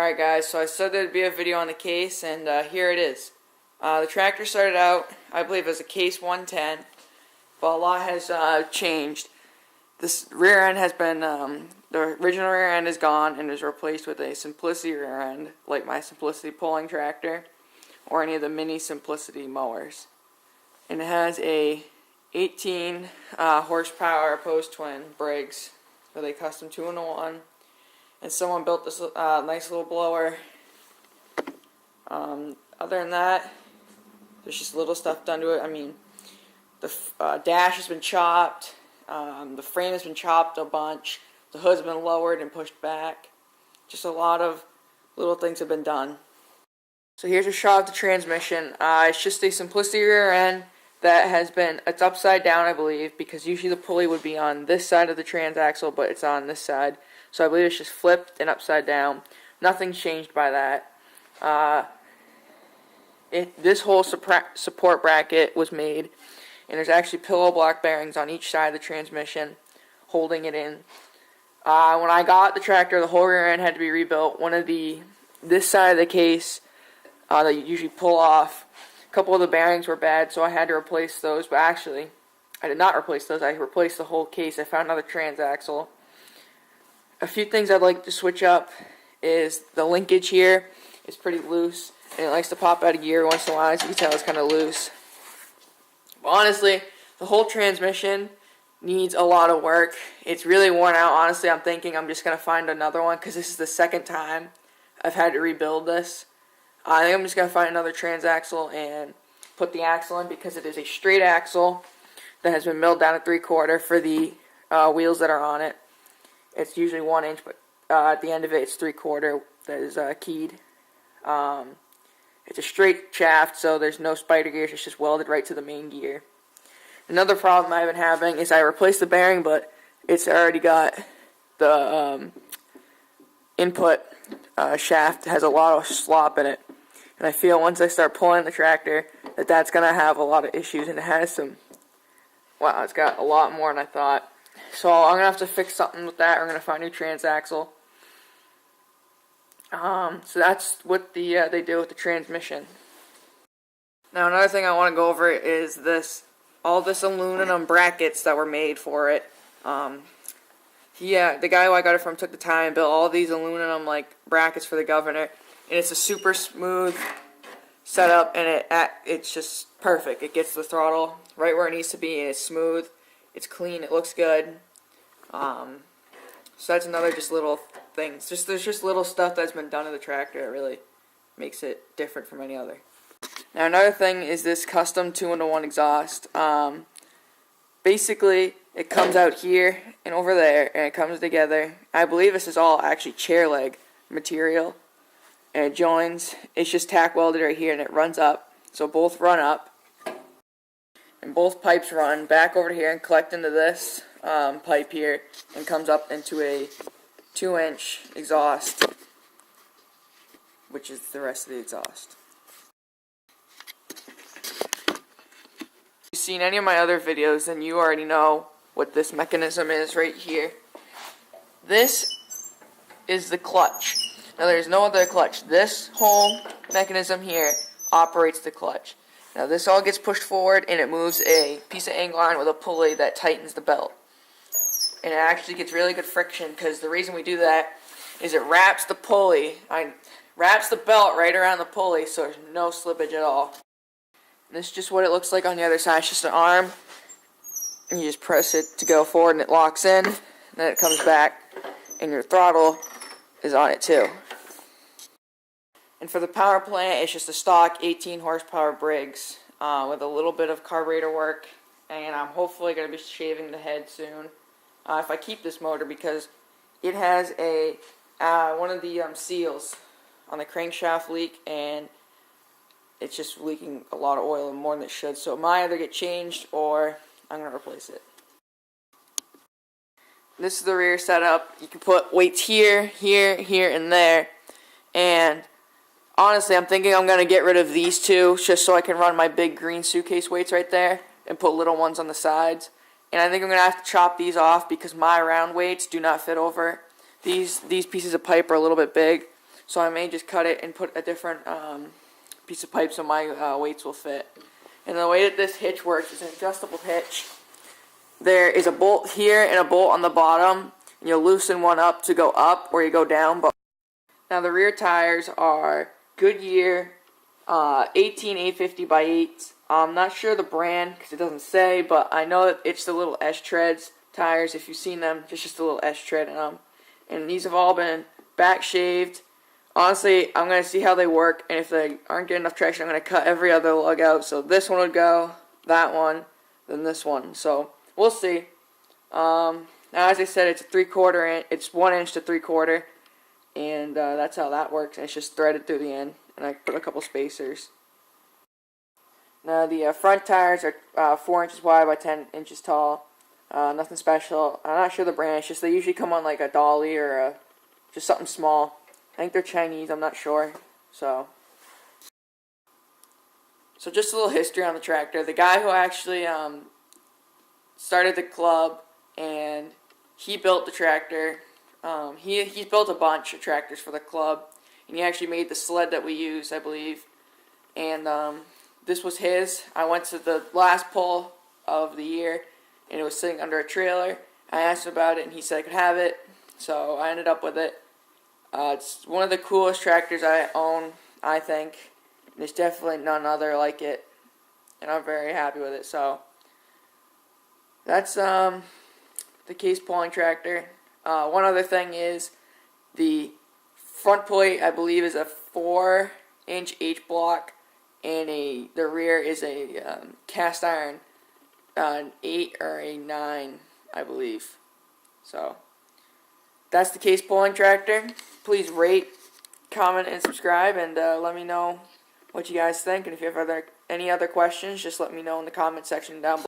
Alright guys, so I said there'd be a video on the case, and here it is. The tractor started out, I believe, as a case 110, but a lot has changed. This rear end has been, the original rear end is gone and is replaced with a Simplicity rear end, like my Simplicity pulling tractor, or any of the mini Simplicity mowers. And it has a 18 horsepower post twin Briggs with a custom 2-in-1. And someone built this nice little blower. Other than that, there's just little stuff done to it. I mean, the dash has been chopped. The frame has been chopped a bunch. The hood's been lowered and pushed back. Just a lot of little things have been done. So here's a shot of the transmission. It's just a Simplicity rear end that has been, it's upside down, I believe, because usually the pulley would be on this side of the transaxle, but it's on this side. So I believe it's just flipped and upside down. Nothing's changed by that. This whole support bracket was made, and there's actually pillow block bearings on each side of the transmission holding it in. When I got the tractor, the whole rear end had to be rebuilt. This side of the case that you usually pull off, a couple of the bearings were bad, so I had to replace those. But actually, I did not replace those. I replaced the whole case. I found another transaxle. A few things I'd like to switch up is the linkage here is pretty loose, and it likes to pop out of gear once in a while. As you can tell, it's kind of loose. But honestly, the whole transmission needs a lot of work. It's really worn out. Honestly, I'm thinking I'm just going to find another one because this is the second time I've had to rebuild this. I think I'm just going to find another transaxle and put the axle in because it is a straight axle that has been milled down at 3/4 for the wheels that are on it. It's usually 1 inch, but at the end of it, it's 3/4 that is keyed. It's a straight shaft, so there's no spider gears. It's just welded right to the main gear. Another problem I've been having is I replaced the bearing, but it's already got the input shaft has a lot of slop in it. And I feel once I start pulling the tractor that that's going to have a lot of issues, and it has some, wow, it's got a lot more than I thought. So I'm going to have to fix something with that. We're going to find a new transaxle. So that's what they do with the transmission. Now another thing I want to go over is all this aluminum brackets that were made for it. The guy who I got it from took the time and built all these aluminum brackets for the governor, and it's a super smooth setup, and it's just perfect. It gets the throttle right where it needs to be, and it's smooth. It's clean. It looks good. So that's another just little things. There's just little stuff that's been done to the tractor that really makes it different from any other. Now another thing is this custom 2-in-1 exhaust. Basically, it comes out here and over there, and it comes together. I believe this is all actually chair leg material, and it joins. It's just tack welded right here, and it runs up. So both run up. And both pipes run back over here and collect into this pipe here and comes up into a 2-inch exhaust, which is the rest of the exhaust. If you've seen any of my other videos, then you already know what this mechanism is right here. This is the clutch. Now there's no other clutch. This whole mechanism here operates the clutch. Now this all gets pushed forward, and it moves a piece of angle iron with a pulley that tightens the belt. And it actually gets really good friction, because the reason we do that is it wraps the belt right around the pulley, so there's no slippage at all. And this is just what it looks like on the other side. It's just an arm, and you just press it to go forward, and it locks in, and then it comes back, and your throttle is on it too. And for the power plant, it's just a stock 18 horsepower Briggs with a little bit of carburetor work, and I'm hopefully going to be shaving the head soon if I keep this motor, because it has one of the seals on the crankshaft leak, and it's just leaking a lot of oil, more than it should, so it might either get changed or I'm going to replace it. This is the rear setup. You can put weights here, here, here, and there, and honestly, I'm thinking I'm going to get rid of these two just so I can run my big green suitcase weights right there and put little ones on the sides. And I think I'm going to have to chop these off because my round weights do not fit over. These pieces of pipe are a little bit big, so I may just cut it and put a different piece of pipe so my weights will fit. And the way that this hitch works is an adjustable hitch. There is a bolt here and a bolt on the bottom, and you'll loosen one up to go up or you go down. But now the rear tires are Goodyear 18850 by 8s. I'm not sure the brand because it doesn't say, but I know that it's the little S-treads tires. If you've seen them, it's just a little S-tread in them. And these have all been back shaved. Honestly, I'm going to see how they work, and if they aren't getting enough traction, I'm going to cut every other lug out. So this one would go, that one, then this one. So we'll see. Now, as I said, it's a 3/4 inch. It's 1 inch to 3/4, and that's how that works. And it's just threaded through the end, and I put a couple spacers. Now the front tires are 4 inches wide by 10 inches tall. Nothing special. I'm not sure the brand. It's just they usually come on like a dolly or just something small. I think they're Chinese, I'm not sure. So just a little history on the tractor. The guy who actually started the club, and he built the tractor. He's built a bunch of tractors for the club, and he actually made the sled that we use, I believe. And this was his. I went to the last pull of the year, and it was sitting under a trailer. I asked him about it, and he said I could have it. So I ended up with it. It's one of the coolest tractors I own, I think. There's definitely none other like it, and I'm very happy with it. So that's the case pulling tractor. One other thing is the front plate, I believe, is a 4-inch H-block, and the rear is a cast iron, an 8 or a 9, I believe. So that's the case pulling tractor. Please rate, comment, and subscribe, and let me know what you guys think. And if you have any other questions, just let me know in the comment section down below.